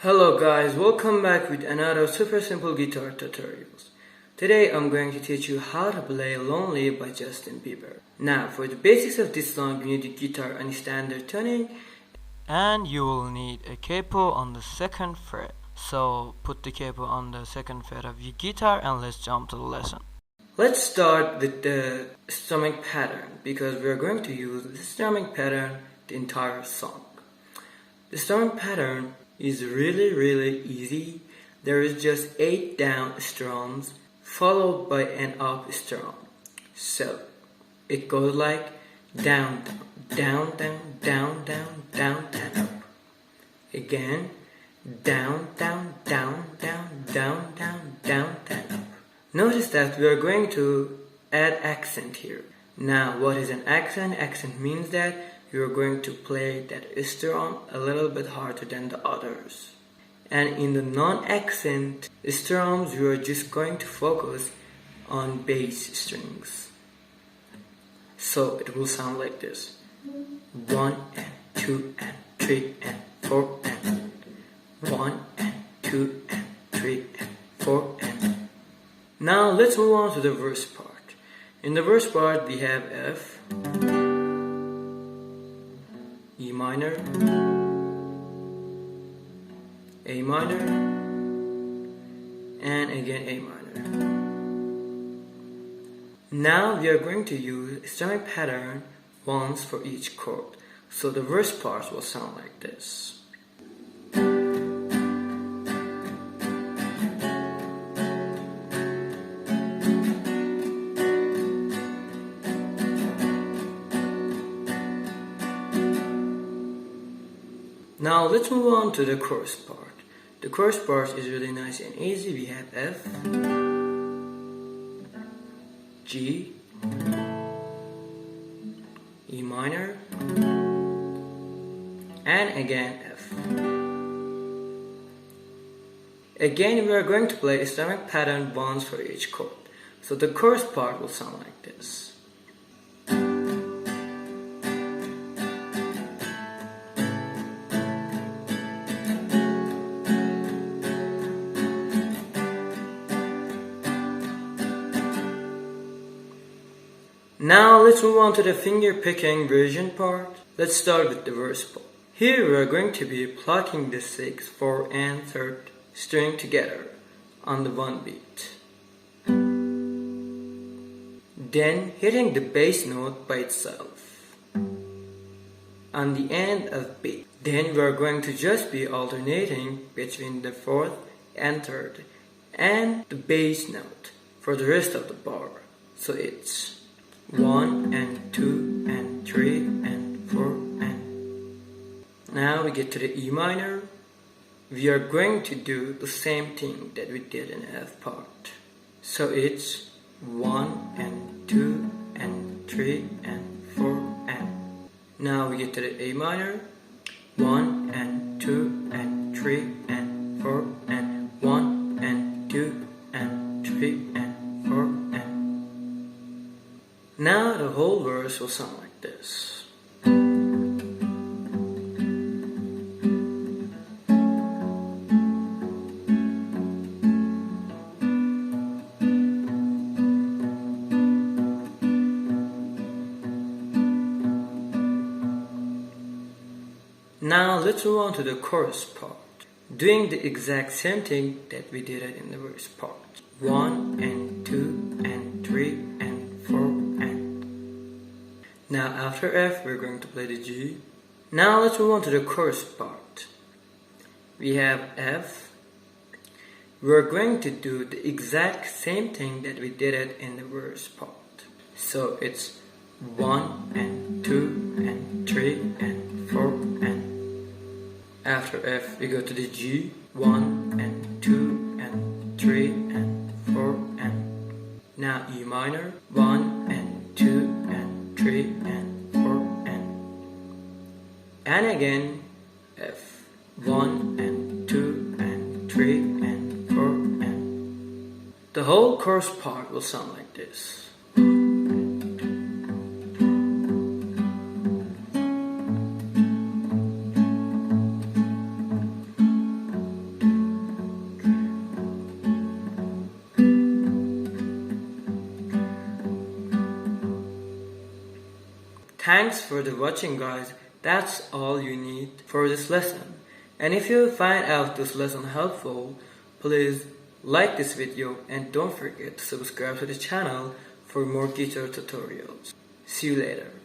Hello guys, welcome back with another super simple guitar tutorials. Today I'm going to teach you how to play Lonely by Justin Bieber. Now for the basics of this song, you need a guitar and standard tuning, and you will need a capo on the second fret. So put the capo on the second fret of your guitar and let's jump to the lesson. Let's start with the strumming pattern because we are going to use the strumming pattern the entire song. The strumming pattern is really easy. There is just 8 down strums followed by an up strum. So it goes like down, down, down, down, down, down, down, up. Again, down, down, down, down, down, down, down, down, up. Notice that we are going to add accent here. Now, what is an accent? Accent means that you are going to play that strum a little bit harder than the others. And in the non-accent strums, you are just going to focus on bass strings. So it will sound like this. 1 and 2 and 3 and 4 and 1 and 2 and 3 and 4 and. Now let's move on to the verse part. In the verse part we have F, E minor, A minor, and again A minor. Now we are going to use strumming pattern once for each chord. So the verse parts will sound like this. Now let's move on to the chorus part. The chorus part is really nice and easy. We have F, G, E minor, and again F. Again we are going to play a strumming pattern once for each chord. So the chorus part will sound like this. Now let's move on to the finger picking version part. Let's start with the verse part. Here we are going to be plucking the 6th, 4th and 3rd string together on the one beat. Then hitting the bass note by itself on the end of beat. Then we are going to just be alternating between the 4th and 3rd and the bass note for the rest of the bar. So it's 1 and 2 and 3 and 4 and. Now we get to the E minor. We are going to do the same thing that we did in F part. So it's 1 and 2 and 3 and 4 and. Now we get to the A minor. 1 and 2 and 3 and 4 and 1 and 2 and 3 and 4 and. Now the whole verse will sound like this. Now let's move on to the chorus part, doing the exact same thing that we did in the verse part. 1 and 2 and 3 and 4 and. Now after F we're going to play the G. Now let's move on to the chorus part. We have F. We're going to do the exact same thing that we did it in the verse part. So it's 1 and 2 and 3 and 4 and. After F we go to the G. 1 and 2 and 3 and 4 and. Now E minor. 1 and 2 and 3 and 4 and again F. 1 and 2 and 3 and 4 and. The whole chorus part will sound like this. Thanks for the watching, guys. That's all you need for this lesson. And if you find out this lesson helpful, please like this video and don't forget to subscribe to the channel for more guitar tutorials. See you later.